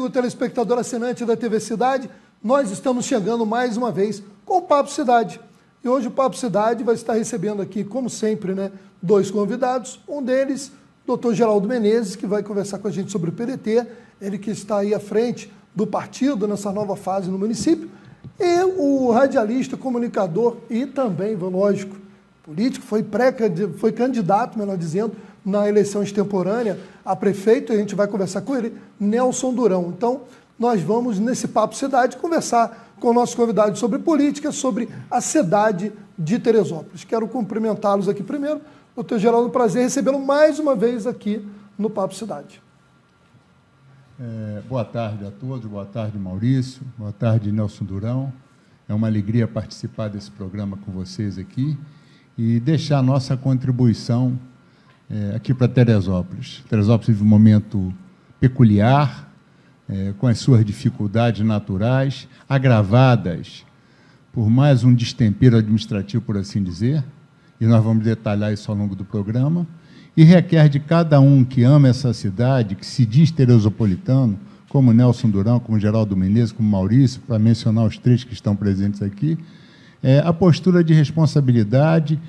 amigo telespectador assinante da TV Cidade, nós estamos chegando mais uma vez com o Papo Cidade. E hoje o Papo Cidade vai estar recebendo aqui, como sempre, né, dois convidados. Um deles, Dr. Geraldo Menezes, que vai conversar com a gente sobre o PDT, ele que está aí à frente do partido nessa nova fase no município, e o radialista, comunicador e também, lógico, político, foi candidato, melhor dizendo, na eleição extemporânea a prefeito, e a gente vai conversar com ele, Nelson Durão. Então, nós vamos, nesse Papo Cidade, conversar com o nosso convidado sobre política, sobre a cidade de Teresópolis. Quero cumprimentá-los aqui primeiro. Doutor Geraldo, prazer recebê-lo mais uma vez aqui no Papo Cidade. Boa tarde a todos, boa tarde, Maurício, boa tarde, Nelson Durão. É uma alegria participar desse programa com vocês aqui e deixar a nossa contribuição aqui para Teresópolis. Teresópolis vive um momento peculiar, com as suas dificuldades naturais, agravadas por mais um destempero administrativo, por assim dizer, e nós vamos detalhar isso ao longo do programa, e requer de cada um que ama essa cidade, que se diz teresopolitano, como Nelson Durão, como Geraldo Menezes, como Maurício, para mencionar os três que estão presentes aqui, a postura de responsabilidade,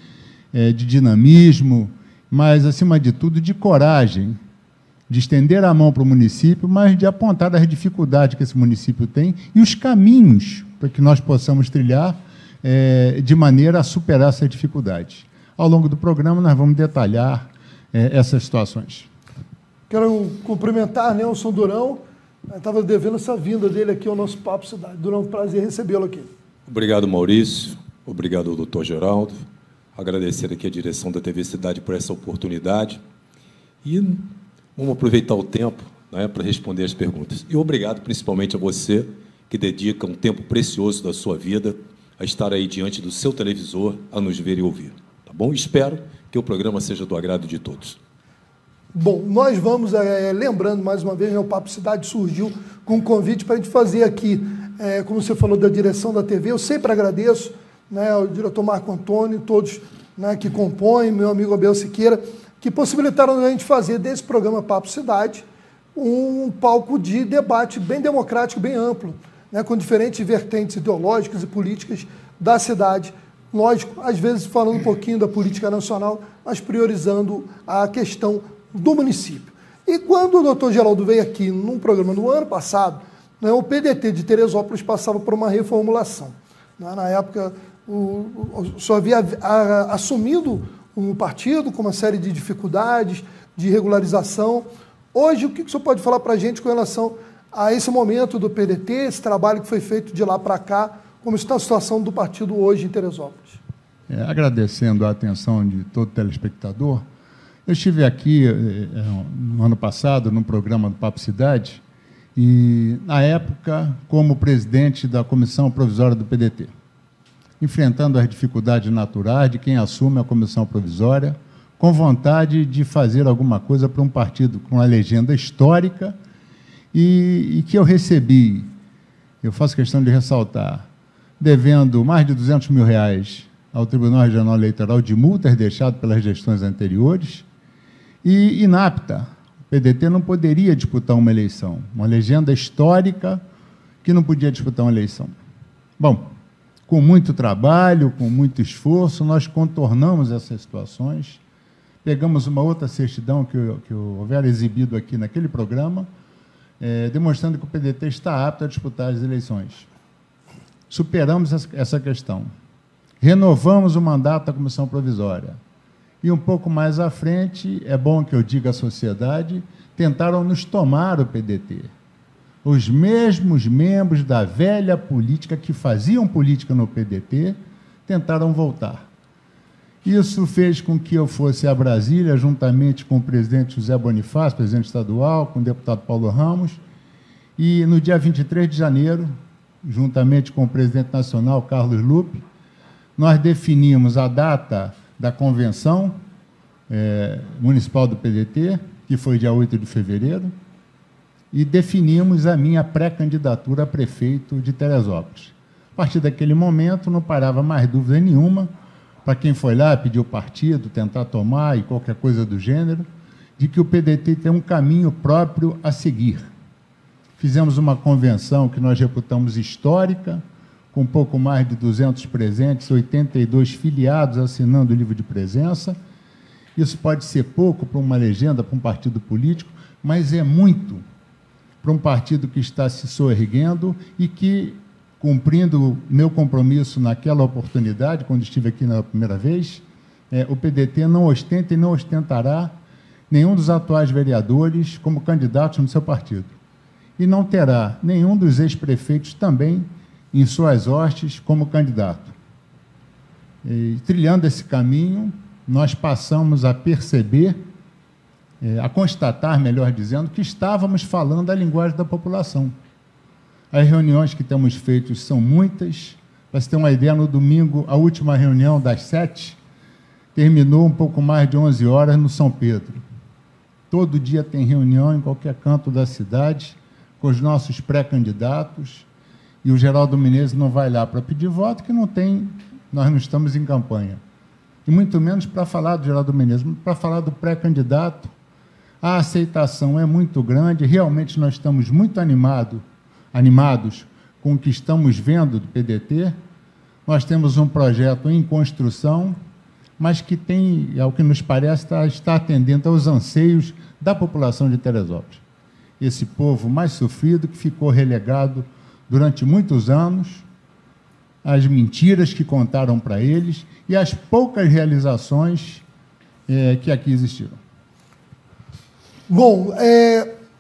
de dinamismo, mas, acima de tudo, de coragem, de estender a mão para o município, mas de apontar as dificuldades que esse município tem e os caminhos para que nós possamos trilhar de maneira a superar essas dificuldades. Ao longo do programa, nós vamos detalhar essas situações. Quero cumprimentar Nelson Durão. Estava devendo essa vinda dele aqui ao nosso Papo Cidade. Durão, prazer recebê-lo aqui. Obrigado, Maurício. Obrigado ao doutor Geraldo. Agradecer aqui a direção da TV Cidade por essa oportunidade. E vamos aproveitar o tempo, né, para responder as perguntas. E obrigado principalmente a você, que dedica um tempo precioso da sua vida a estar aí diante do seu televisor, a nos ver e ouvir. Tá bom? Espero que o programa seja do agrado de todos. Bom, nós vamos, lembrando mais uma vez, o Papo Cidade surgiu com um convite para a gente fazer aqui, como você falou, da direção da TV. Eu sempre agradeço, né, o diretor Marco Antônio, todos, né, que compõem, meu amigo Abel Siqueira, que possibilitaram a gente fazer desse programa Papo Cidade um palco de debate bem democrático, bem amplo, né, com diferentes vertentes ideológicas e políticas da cidade. Lógico, às vezes falando um pouquinho da política nacional, mas priorizando a questão do município. E quando o doutor Geraldo veio aqui num programa no ano passado, né, o PDT de Teresópolis passava por uma reformulação. Né, na época, o senhor havia assumido um partido com uma série de dificuldades, de regularização. Hoje, o que o senhor pode falar para a gente com relação a esse momento do PDT, esse trabalho que foi feito de lá para cá, como está a situação do partido hoje em Teresópolis? Agradecendo a atenção de todo telespectador, eu estive aqui no ano passado, num programa do Papo Cidade, e, na época, como presidente da Comissão Provisória do PDT, enfrentando as dificuldades naturais de quem assume a comissão provisória, com vontade de fazer alguma coisa para um partido com uma legenda histórica e que eu recebi, eu faço questão de ressaltar, devendo mais de R$200 mil ao Tribunal Regional Eleitoral de multas deixadas pelas gestões anteriores e inapta. O PDT não poderia disputar uma eleição, uma legenda histórica que não podia disputar uma eleição. Bom, com muito trabalho, com muito esforço, nós contornamos essas situações, pegamos uma outra certidão que houver exibido aqui naquele programa, demonstrando que o PDT está apto a disputar as eleições. Superamos essa questão. Renovamos o mandato da comissão provisória. E um pouco mais à frente, é bom que eu diga à sociedade, tentaram nos tomar o PDT. Os mesmos membros da velha política que faziam política no PDT tentaram voltar. Isso fez com que eu fosse a Brasília, juntamente com o presidente José Bonifácio, presidente estadual, com o deputado Paulo Ramos, e no dia 23 de janeiro, juntamente com o presidente nacional, Carlos Lupe, nós definimos a data da convenção municipal do PDT, que foi dia 8 de fevereiro, e definimos a minha pré-candidatura a prefeito de Teresópolis. A partir daquele momento, não parava mais dúvida nenhuma, para quem foi lá pedir o partido, tentar tomar e qualquer coisa do gênero, de que o PDT tem um caminho próprio a seguir. fizemos uma convenção que nós reputamos histórica, com pouco mais de 200 presentes, 82 filiados assinando o livro de presença. Isso pode ser pouco para uma legenda, para um partido político, mas é muito para um partido que está se soerguendo e que, cumprindo meu compromisso naquela oportunidade, quando estive aqui na primeira vez, o PDT não ostenta e não ostentará nenhum dos atuais vereadores como candidatos no seu partido. E não terá nenhum dos ex-prefeitos também em suas hostes como candidato. E, trilhando esse caminho, nós passamos a perceber, a constatar, melhor dizendo, que estávamos falando a linguagem da população. As reuniões que temos feito são muitas. Para você ter uma ideia, no domingo, a última reunião das 7, terminou um pouco mais de 11 horas no São Pedro. Todo dia tem reunião em qualquer canto da cidade, com os nossos pré-candidatos, e o Geraldo Menezes não vai lá para pedir voto, que nós não estamos em campanha. E muito menos para falar do Geraldo Menezes, para falar do pré-candidato. A aceitação é muito grande, realmente nós estamos muito animados com o que estamos vendo do PDT. Nós temos um projeto em construção, mas que tem, ao que nos parece, está atendendo aos anseios da população de Teresópolis. Esse povo mais sofrido, que ficou relegado durante muitos anos às mentiras que contaram para eles e às poucas realizações que aqui existiram. Bom,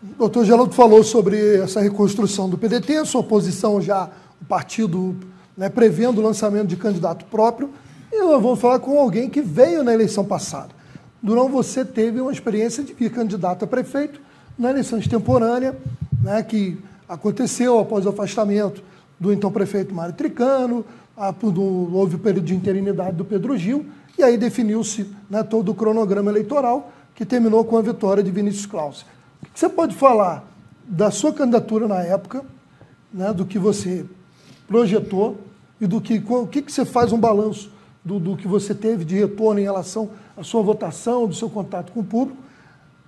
o doutor Geraldo falou sobre essa reconstrução do PDT, a sua posição já, o partido, né, prevendo o lançamento de candidato próprio, e eu vou falar com alguém que veio na eleição passada. Durão, você teve uma experiência de vir candidato a prefeito na eleição extemporânea, né, que aconteceu após o afastamento do então prefeito Mário Tricano, houve o período de interinidade do Pedro Gil, e aí definiu-se, né, todo o cronograma eleitoral, que terminou com a vitória de Vinícius Claus. O que você pode falar da sua candidatura na época, né, do que você projetou e o que você faz um balanço do que você teve de retorno em relação à sua votação, do seu contato com o público?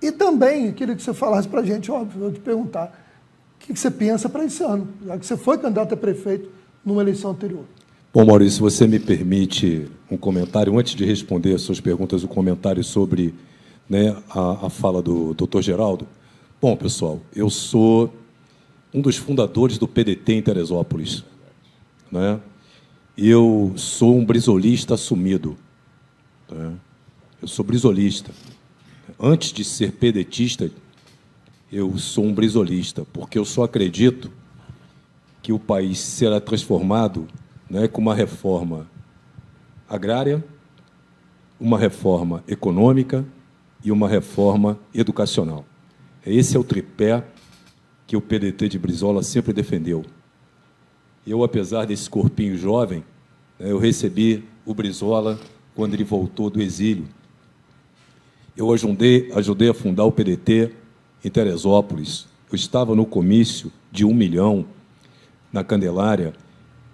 E também, queria que você falasse para a gente, óbvio, vou te perguntar, o que você pensa para esse ano, já que você foi candidato a prefeito numa eleição anterior? Bom, Maurício, se você me permite um comentário, antes de responder as suas perguntas, um comentário sobre, né, a fala do doutor Geraldo. Bom, pessoal, eu sou um dos fundadores do PDT em Teresópolis, né? Eu sou um brisolista assumido, né? Eu sou brisolista. Antes de ser pedetista, eu sou um brisolista, porque eu só acredito que o país será transformado, né, com uma reforma agrária, uma reforma econômica e uma reforma educacional. Esse é o tripé que o PDT de Brizola sempre defendeu. Eu, apesar desse corpinho jovem, eu recebi o Brizola quando ele voltou do exílio. Eu ajudei a fundar o PDT em Teresópolis. Eu estava no comício de 1 milhão na Candelária,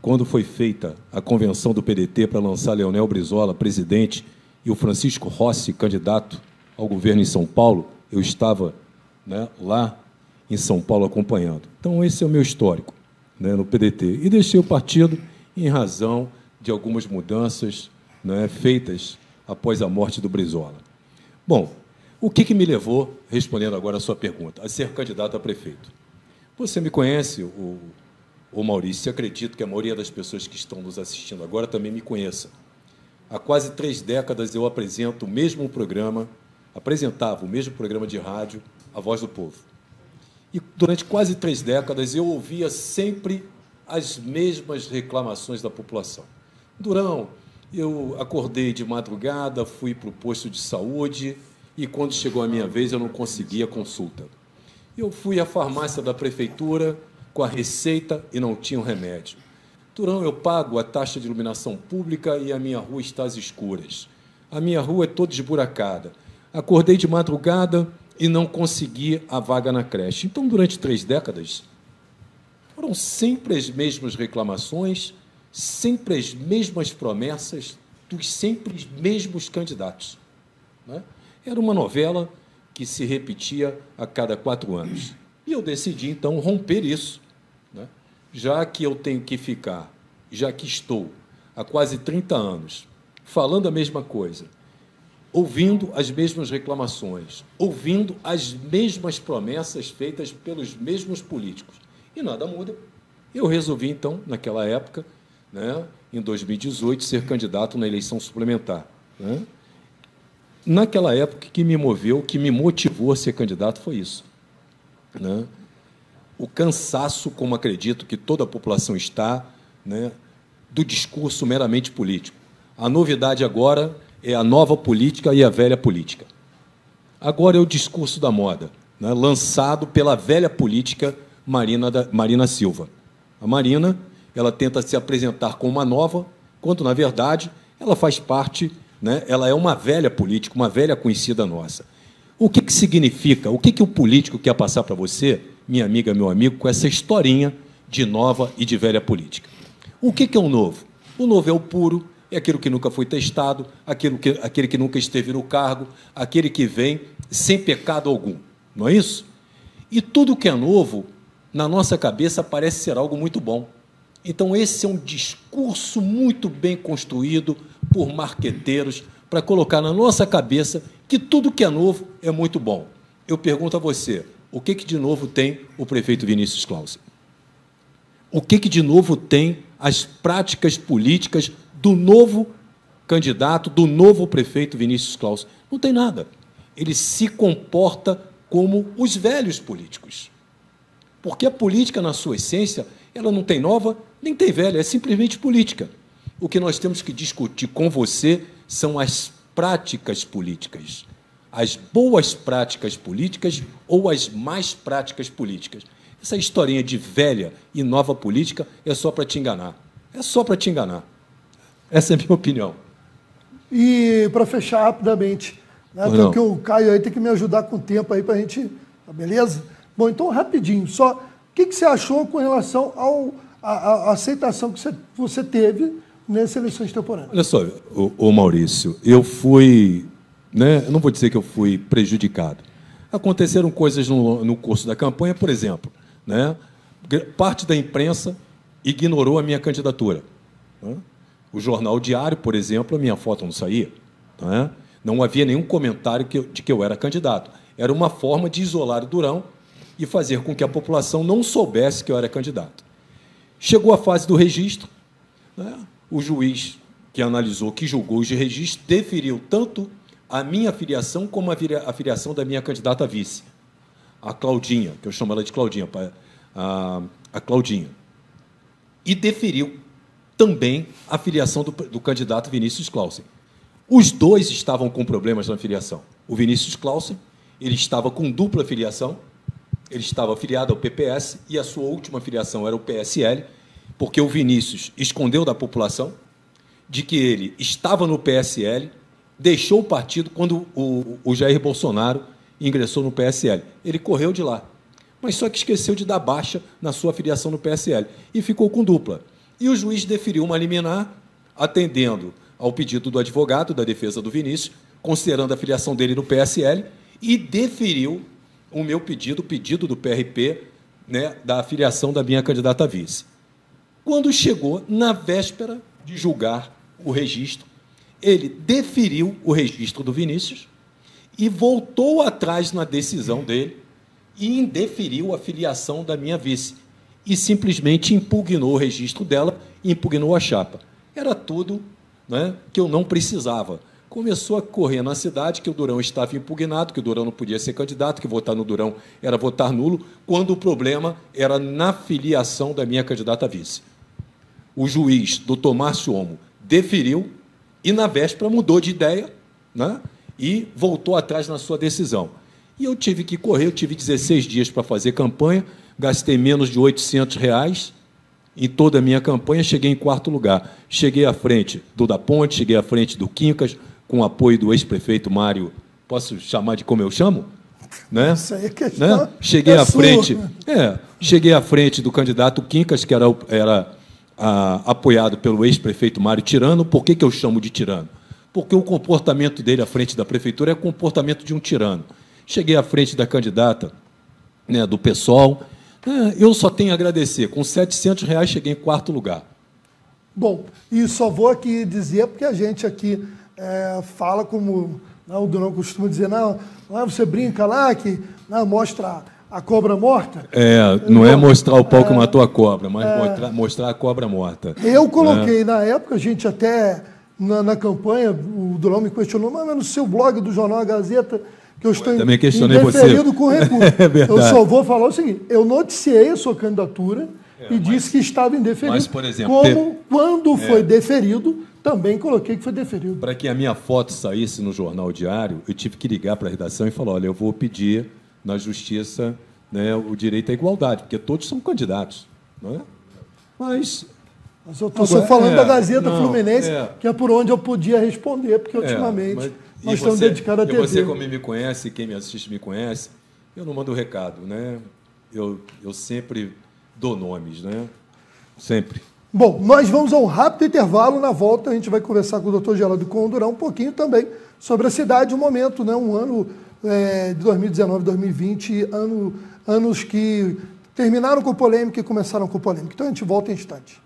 quando foi feita a convenção do PDT para lançar Leonel Brizola, presidente, e o Francisco Rossi, candidato ao governo em São Paulo. Eu estava, né, lá em São Paulo acompanhando. Então, esse é o meu histórico, né, no PDT. E deixei o partido em razão de algumas mudanças, né, feitas após a morte do Brizola. Bom, o que me levou, respondendo agora a sua pergunta, a ser candidato a prefeito? Você me conhece, o Maurício, e acredito que a maioria das pessoas que estão nos assistindo agora também me conheça. Há quase 3 décadas eu apresentava o mesmo programa de rádio, A Voz do Povo. E durante quase 3 décadas eu ouvia sempre as mesmas reclamações da população. Durão, eu acordei de madrugada, fui para o posto de saúde e, quando chegou a minha vez, eu não conseguia consulta. Eu fui à farmácia da prefeitura com a receita e não tinha um remédio. Durão, eu pago a taxa de iluminação pública e a minha rua está às escuras. A minha rua é toda esburacada. Acordei de madrugada e não consegui a vaga na creche. Então, durante 3 décadas, foram sempre as mesmas reclamações, sempre as mesmas promessas dos sempre mesmos candidatos, né? Era uma novela que se repetia a cada 4 anos. E eu decidi, então, romper isso, né? Já que eu tenho que ficar, já que estou há quase 30 anos falando a mesma coisa, ouvindo as mesmas reclamações, ouvindo as mesmas promessas feitas pelos mesmos políticos, e nada muda, eu resolvi, então, naquela época, né, em 2018, ser candidato na eleição suplementar, né? Naquela época, que me moveu, que me motivou a ser candidato foi isso, né? O cansaço, como acredito que toda a população está, né, do discurso meramente político. A novidade agora é a nova política e a velha política. Agora é o discurso da moda, né, lançado pela velha política Marina Silva. A Marina, ela tenta se apresentar como uma nova, quando, na verdade, ela faz parte, né, ela é uma velha política, uma velha conhecida nossa. O que significa, o que o político quer passar para você, minha amiga, meu amigo, com essa historinha de nova e de velha política? O que é o novo? O novo é o puro, é aquilo que nunca foi testado, aquele que nunca esteve no cargo, aquele que vem sem pecado algum, não é isso? E tudo que é novo, na nossa cabeça, parece ser algo muito bom. Então, esse é um discurso muito bem construído por marqueteiros para colocar na nossa cabeça que tudo que é novo é muito bom. Eu pergunto a você, o que de novo tem o prefeito Vinícius Clausen? O que de novo tem as práticas políticas do novo candidato, do novo prefeito Vinícius Clausen? Não tem nada. Ele se comporta como os velhos políticos. Porque a política, na sua essência, ela não tem nova, nem tem velha, é simplesmente política. O que nós temos que discutir com você são as práticas políticas, as boas práticas políticas ou as más práticas políticas. Essa historinha de velha e nova política é só para te enganar. É só para te enganar. Essa é a minha opinião. E, para fechar rapidamente, né, até que o Caio aí tem que me ajudar com o tempo aí para a gente... Tá beleza? Bom, então, rapidinho, só o que você achou com relação à aceitação que você teve nessas eleições temporárias? Olha só, ô Maurício, eu fui... Né, eu não vou dizer que eu fui prejudicado. Aconteceram coisas no curso da campanha, por exemplo, né, parte da imprensa ignorou a minha candidatura. Né? O Jornal Diário, por exemplo, a minha foto não saía. Né? Não havia nenhum comentário de que eu era candidato. Era uma forma de isolar o Durão e fazer com que a população não soubesse que eu era candidato. Chegou a fase do registro, né? O juiz que analisou, que julgou os registros, deferiu tanto a minha filiação como a filiação da minha candidata a vice, a Claudinha, que eu chamo ela de Claudinha, a Claudinha. E deferiu também a filiação do candidato Vinícius Clausen. Os dois estavam com problemas na filiação. O Vinícius Clausen, ele estava com dupla filiação, ele estava afiliado ao PPS e a sua última filiação era o PSL, porque o Vinícius escondeu da população de que ele estava no PSL, deixou o partido quando o Jair Bolsonaro ingressou no PSL. Ele correu de lá, mas só que esqueceu de dar baixa na sua filiação no PSL e ficou com dupla. E o juiz deferiu uma liminar, atendendo ao pedido do advogado da defesa do Vinícius, considerando a filiação dele no PSL, e deferiu o meu pedido, o pedido do PRP, né, da afiliação da minha candidata a vice. Quando chegou na véspera de julgar o registro, ele deferiu o registro do Vinícius e voltou atrás na decisão dele e indeferiu a filiação da minha vice e simplesmente impugnou o registro dela e impugnou a chapa. Era tudo, né, que eu não precisava. Começou a correr na cidade que o Durão estava impugnado, que o Durão não podia ser candidato, que votar no Durão era votar nulo, quando o problema era na filiação da minha candidata a vice. O juiz, doutor Márcio Omo, deferiu e, na véspera, mudou de ideia, né, e voltou atrás na sua decisão. E eu tive que correr, eu tive 16 dias para fazer campanha, gastei menos de R$800 em toda a minha campanha, cheguei em 4º lugar. Cheguei à frente do Da Ponte, cheguei à frente do Quincas, com o apoio do ex-prefeito Mário, posso chamar de como eu chamo? Né? Isso aí é questão, né? Cheguei à frente, cheguei à frente do candidato Quincas, que era apoiado pelo ex-prefeito Mário Tirano. Por que eu chamo de tirano? Porque o comportamento dele à frente da prefeitura é o comportamento de um tirano. Cheguei à frente da candidata né, do PSOL. Eu só tenho a agradecer. Com R$700 cheguei em 4º lugar. Bom, e só vou aqui dizer, porque a gente aqui fala como o Durão costuma dizer, não, você brinca lá que mostra a cobra morta. Não é mostrar o pau que matou a cobra, mas mostrar a cobra morta. Eu coloquei, na época, a gente até, na campanha, o Durão me questionou, mas no seu blog do Jornal A Gazeta, que eu estou indeferido com recurso. Eu só vou falar o seguinte, eu noticiei a sua candidatura e disse que estava indeferido. Mas, por exemplo, quando foi deferido, também coloquei que foi deferido. Para que a minha foto saísse no Jornal Diário, eu tive que ligar para a redação e falar, olha, eu vou pedir na Justiça, né, o direito à igualdade, porque todos são candidatos. Não é? Mas eu estou só falando da Gazeta Fluminense, que é por onde eu podia responder, porque ultimamente nós estamos dedicados à TV. E você, como me conhece, quem me assiste me conhece, eu não mando recado, né? Eu sempre dou nomes, né? Sempre. Bom, nós vamos a um rápido intervalo. Na volta a gente vai conversar com o Dr. Geraldo e com o Durão um pouquinho também sobre a cidade, um momento, né? Um ano de 2019, 2020, anos que terminaram com polêmica e começaram com polêmica. Então a gente volta em instante.